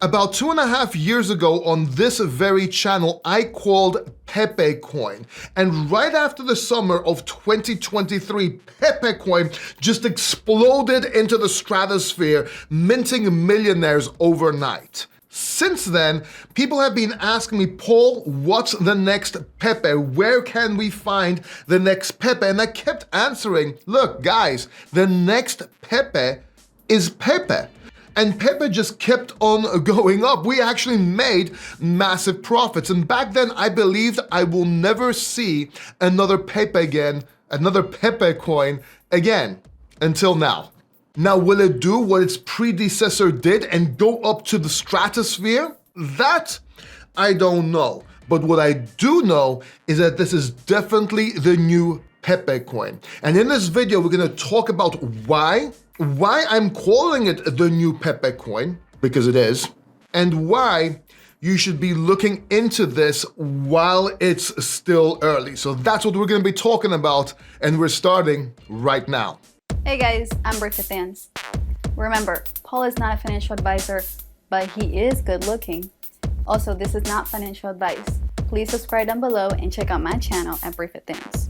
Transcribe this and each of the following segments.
About 2.5 years ago on this very channel, I called PEPE coin. And right after the summer of 2023, PEPE coin just exploded into the stratosphere, minting millionaires overnight. Since then, people have been asking me, Paul, what's the next PEPE? Where can we find the next PEPE? And I kept answering, look, guys, the next PEPE is PEPE. And PEPE just kept on going up. We actually made massive profits. And back then, I believed I will never see another PEPE again, another PEPE coin again, until now. Now, will it do what its predecessor did and go up to the stratosphere? That, I don't know. But what I do know is that this is definitely the new PEPE coin. And in this video, we're gonna talk about why I'm calling it the new PEPE coin, because it is, and why you should be looking into this while it's still early. So that's what we're gonna be talking about, and we're starting right now. Hey guys, I'm PEPE. Remember, Paul is not a financial advisor, but he is good looking. Also, this is not financial advice. Please subscribe down below and check out my channel at PEPE.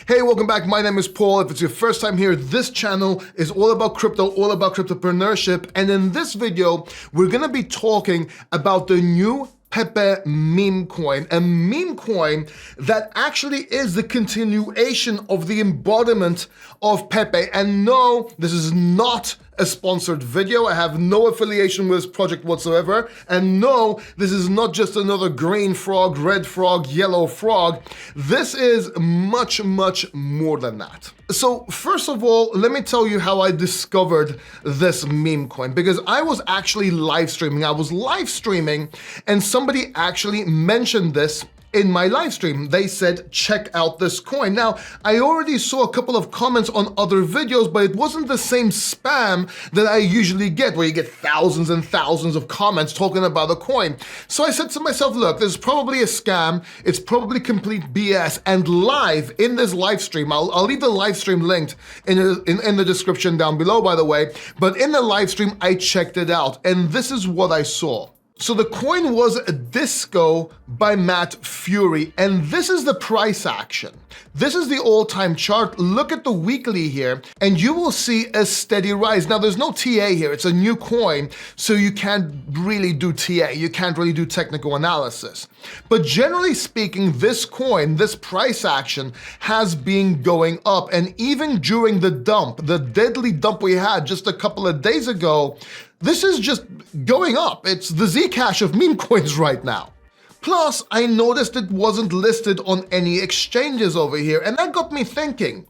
Hey, welcome back. My name is Paul. If it's your first time here, this channel is all about crypto, all about cryptopreneurship. And in this video, we're gonna be talking about the new PEPE meme coin, a meme coin that actually is the continuation of the embodiment of PEPE. And no, this is not a sponsored video. I have no affiliation with this project whatsoever. And no, this is not just another green frog, red frog, yellow frog. This is much, much more than that. So first of all, let me tell you how I discovered this meme coin, because I was actually live streaming. I was live streaming and somebody actually mentioned this in my live stream. They said, check out this coin. Now, I already saw a couple of comments on other videos, but it wasn't the same spam that I usually get, where you get thousands and thousands of comments talking about a coin. So I said to myself, look, this is probably a scam. It's probably complete BS. And live in this live stream, I'll leave the live stream linked in the description down below, by the way. But in the live stream, I checked it out, and this is what I saw. So the coin was Disco by Matt Fury, and this is the price action. This is the all-time chart. Look at the weekly here, and you will see a steady rise. Now, there's no TA here. It's a new coin, so you can't really do TA. You can't really do technical analysis. But generally speaking, this coin, this price action has been going up, and even during the dump, the deadly dump we had just a couple of days ago, this is just going up. It's the Zcash of meme coins right now. Plus, I noticed it wasn't listed on any exchanges over here, and that got me thinking,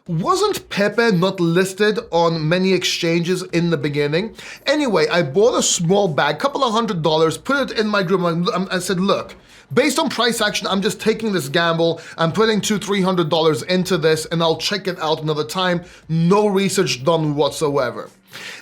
wasn't PEPE not listed on many exchanges in the beginning? Anyway, I bought a small bag, couple of $100, put it in my group. I said, look, based on price action, I'm just taking this gamble. I'm putting $200-300 into this, and I'll check it out another time. No research done whatsoever.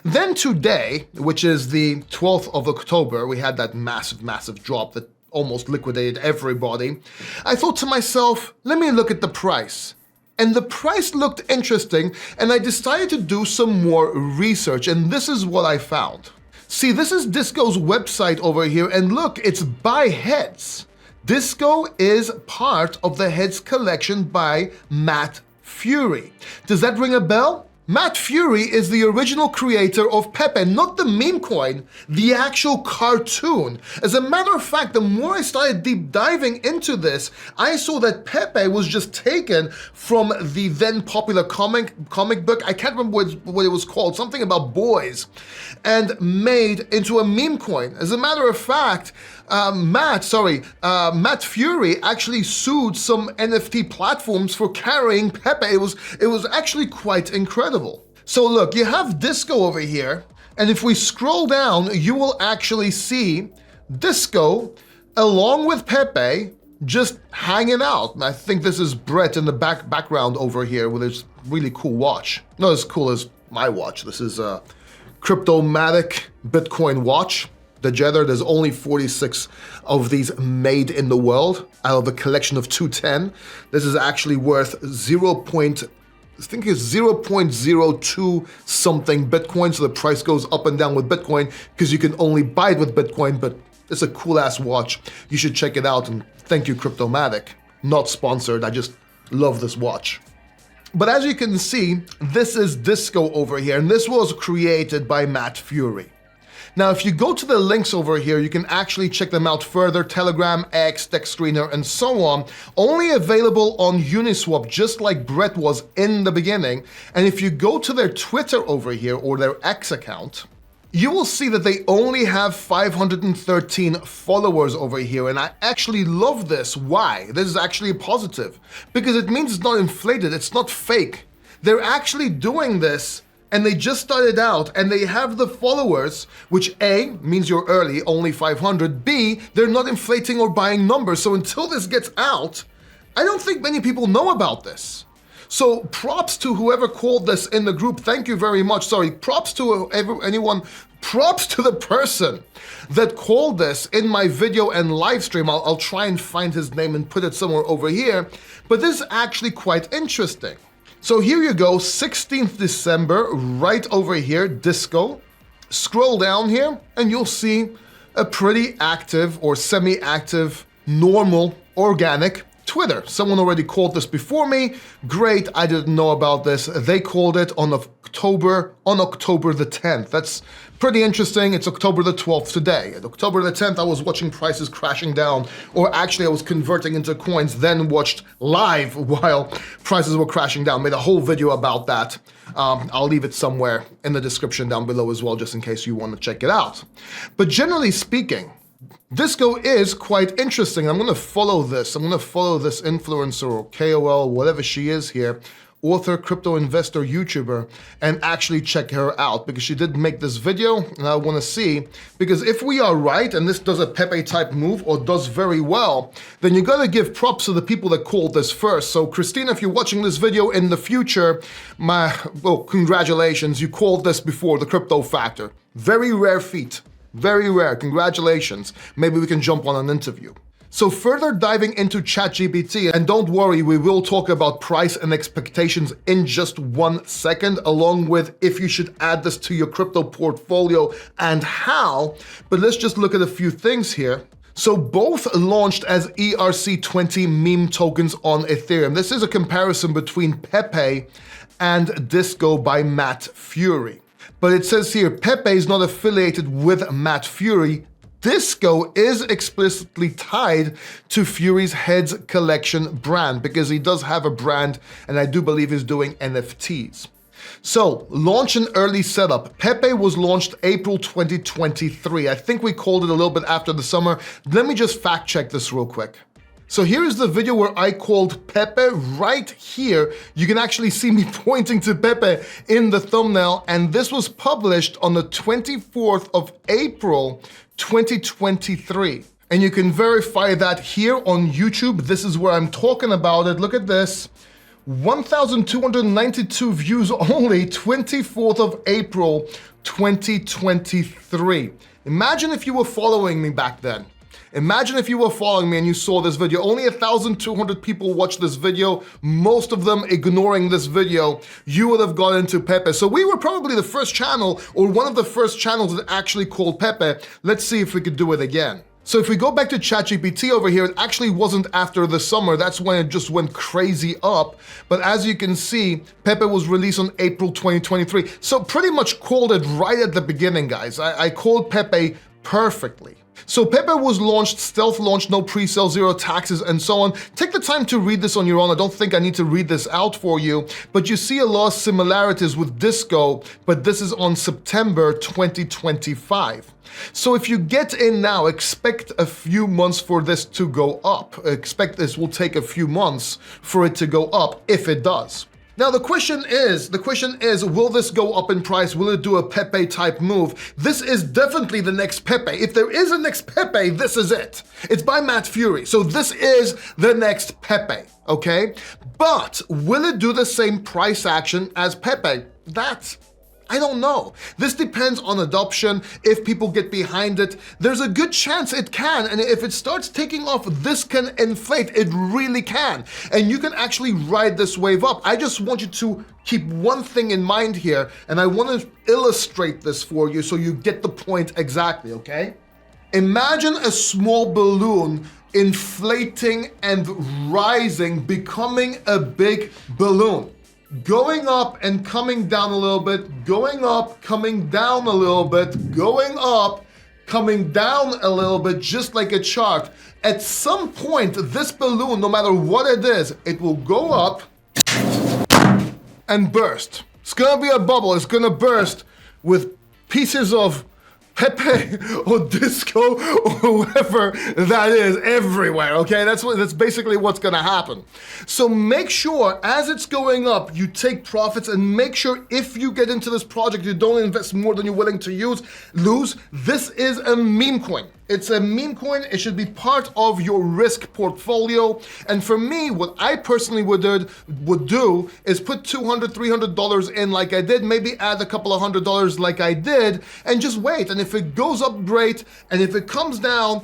Then today, which is the 12th of October, we had that massive, massive drop that almost liquidated everybody. I thought to myself, let me look at the price. And the price looked interesting, and I decided to do some more research, and this is what I found. See, this is Disco's website over here, and look, it's by heads. Disco is part of the heads collection by Matt Fury. Does that ring a bell? Matt Fury is the original creator of PEPE, not the meme coin, the actual cartoon. As a matter of fact, the more I started deep diving into this, I saw that PEPE was just taken from the then popular comic book, I can't remember what it was called, something about boys, and made into a meme coin. As a matter of fact, Matt Fury actually sued some NFT platforms for carrying PEPE. It was actually quite incredible. So look, you have Disco over here, and if we scroll down, you will actually see Disco along with PEPE just hanging out. And I think this is Brett in the background over here with his really cool watch. Not as cool as my watch. This is a Cryptomatic Bitcoin watch. The Jether, there's only 46 of these made in the world out of a collection of 210. This is actually worth 0.0 think it's 0.02 something Bitcoin, so the price goes up and down with Bitcoin because you can only buy it with Bitcoin, but it's a cool ass watch. You should check it out, and thank you, Cryptomatic. Not sponsored, I just love this watch. But as you can see, this is Disco over here, and this was created by Matt Fury. Now, if you go to the links over here, you can actually check them out further, Telegram, X, TechScreener, and so on. Only available on Uniswap, just like Brett was in the beginning. And if you go to their Twitter over here, or their X account, you will see that they only have 513 followers over here, and I actually love this. Why? This is actually a positive, because it means it's not inflated, it's not fake. They're actually doing this, and they just started out, and they have the followers, which A, means you're early, only 500, B, they're not inflating or buying numbers, so until this gets out, I don't think many people know about this. So props to whoever called this in the group, thank you very much. Sorry, props to anyone, props to the person that called this in my video and live stream. I'll try and find his name and put it somewhere over here, but this is actually quite interesting. So here you go, 16th December, right over here, Disco. Scroll down here and you'll see a pretty active or semi-active, normal, organic Twitter. Someone already called this before me. Great, I didn't know about this. They called it on October the 10th. That's pretty interesting. It's October the 12th today. At October the 10th, I was watching prices crashing down, or actually I was converting into coins, then watched live while prices were crashing down. Made a whole video about that. I'll leave it somewhere in the description down below as well, just in case you want to check it out. But generally speaking, Disco is quite interesting. I'm gonna follow this. I'm gonna follow this influencer or KOL, whatever she is here, author, crypto investor, YouTuber, and actually check her out because she did make this video and I wanna see, because if we are right and this does a PEPE type move or does very well, then you gotta give props to the people that called this first. So Christina, if you're watching this video in the future, congratulations, you called this before the crypto factor. Very rare feat. Very rare, congratulations. Maybe we can jump on an interview. So further diving into ChatGPT, and don't worry, we will talk about price and expectations in just 1 second, along with if you should add this to your crypto portfolio and how, but let's just look at a few things here. So both launched as ERC20 meme tokens on Ethereum. This is a comparison between PEPE and Disco by Matt Fury. But it says here, PEPE is not affiliated with Matt Fury. Disco is explicitly tied to Fury's Heads Collection brand because he does have a brand and I do believe he's doing NFTs. So, launch and early setup. PEPE was launched April 2023. I think we called it a little bit after the summer. Let me just fact check this real quick. So here is the video where I called PEPE right here. You can actually see me pointing to PEPE in the thumbnail, and this was published on the 24th of April, 2023. And you can verify that here on YouTube. This is where I'm talking about it. Look at this. 1,292 views only, 24th of April, 2023. Imagine if you were following me back then. Imagine if you were following me and you saw this video. Only 1,200 people watched this video, most of them ignoring this video. You would have got into PEPE. So we were probably the first channel or one of the first channels that actually called PEPE. Let's see if we could do it again. So if we go back to ChatGPT over here, it actually wasn't after the summer. That's when it just went crazy up. But as you can see, PEPE was released on April 2023. So pretty much called it right at the beginning, guys. I called PEPE perfectly. So PEPE was launched, stealth launch, no pre-sale, zero taxes, and so on. Take the time to read this on your own. I don't think I need to read this out for you, but you see a lot of similarities with Disco, but this is on September 2025. So if you get in now, expect a few months for this to go up. Expect this will take a few months for it to go up, if it does. Now the question is, will this go up in price? Will it do a PEPE type move? This is definitely the next PEPE. If there is a next PEPE, this is it. It's by Matt Fury. So this is the next PEPE, okay? But will it do the same price action as PEPE? That I don't know. This depends on adoption, if people get behind it. There's a good chance it can, and if it starts taking off, this can inflate. It really can. And you can actually ride this wave up. I just want you to keep one thing in mind here, and I want to illustrate this for you so you get the point exactly, okay? Imagine a small balloon inflating and rising, becoming a big balloon. Going up and coming down a little bit, going up, coming down a little bit, going up, coming down a little bit, just like a chart. At some point, this balloon, no matter what it is, it will go up and burst. It's gonna be a bubble, it's gonna burst with pieces of Pepe or disco or whoever that is everywhere, okay? That's basically what's gonna happen. So make sure as it's going up, you take profits, and make sure if you get into this project, you don't invest more than you're willing to lose. This is a meme coin. It's a meme coin. It should be part of your risk portfolio. And for me, what I personally would do is put $200, $300 in like I did, maybe add a couple of $100 like I did, and just wait. And if it goes up, great. And if it comes down,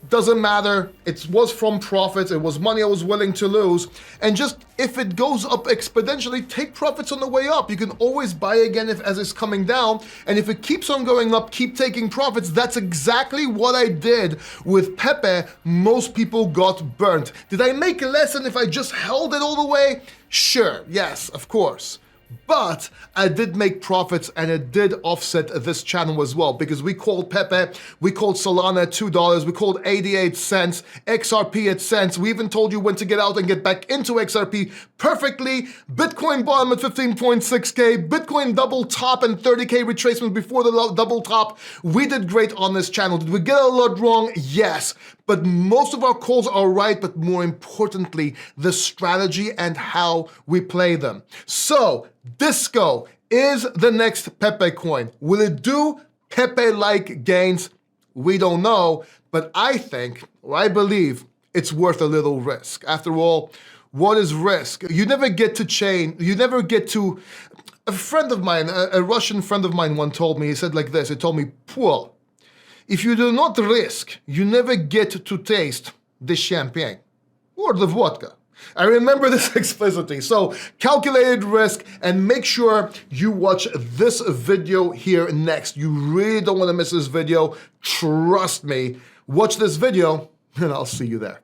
doesn't matter. It was from profits. It was money I was willing to lose. And just if it goes up exponentially, take profits on the way up. You can always buy again as it's coming down. And if it keeps on going up, keep taking profits. That's exactly what I did with Pepe. Most people got burnt. Did I make less than if I just held it all the way? Sure, yes, of course. But I did make profits, and it did offset this channel as well, because we called Pepe, we called Solana at $2, we called 88 cents, XRP at cents. We even told you when to get out and get back into XRP perfectly. Bitcoin bottom at 15.6K, Bitcoin double top and 30K retracement before the double top. We did great on this channel. Did we get a lot wrong? Yes. But most of our calls are right, but more importantly, the strategy and how we play them. So, Disco is the next Pepe coin. Will it do Pepe-like gains? We don't know, but I think, or I believe, it's worth a little risk. After all, what is risk? You never get to, a friend of mine, a Russian friend of mine once told me, he said like this, he told me, Paul, if you do not risk, you never get to taste the champagne or the vodka. I remember this explicitly. So calculated risk, and make sure you watch this video here next. You really don't want to miss this video. Trust me. Watch this video, and I'll see you there.